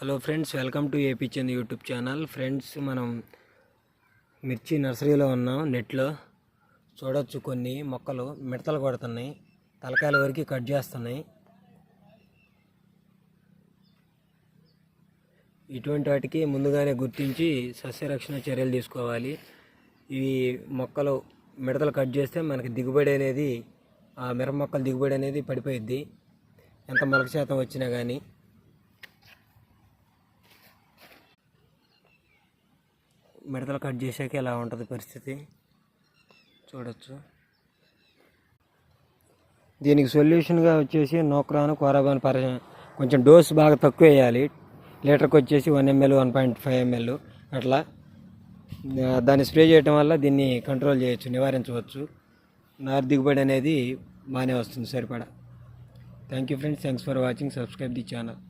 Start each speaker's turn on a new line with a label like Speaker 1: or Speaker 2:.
Speaker 1: Hello friends, welcome to AP Chand YouTube channel. Friends, మనం మిర్చి నర్సరీలో ఉన్నాం. నెట్లో చూడొచ్చు, కొన్ని మొక్కలు మిడతలు కొడుతున్నాయి, తలకాయల వరకు కట్ చేస్తున్నాయి. ఇటువంటి వాటికి ముందుగానే గుర్తించి సస్యరక్షణ చర్యలు తీసుకోవాలి. ఈ మొక్కలు మిడతలు కట్ చేస్తే మనకి దిగుబడి అనేది, ఆ మిరప మొక్కల దిగుబడి అనేది పడిపోయిద్ది, ఎంత మొలక శాతం వచ్చినా కానీ. మిడతలు కట్ చేసాక ఎలా ఉంటుంది పరిస్థితి చూడొచ్చు. దీనికి సొల్యూషన్గా వచ్చేసి నోక్రాను కోరాబాన్ కొంచెం డోస్ బాగా తక్కువ వేయాలి. లీటర్కి వచ్చేసి 1 ml 1.5 ml అట్లా దాన్ని స్ప్రే చేయడం వల్ల దీన్ని కంట్రోల్ చేయొచ్చు, నివారించవచ్చు. నారు దిగుబడి అనేది బాగానే వస్తుంది సరిపడా. Thank you friends, thanks for watching. Subscribe the channel.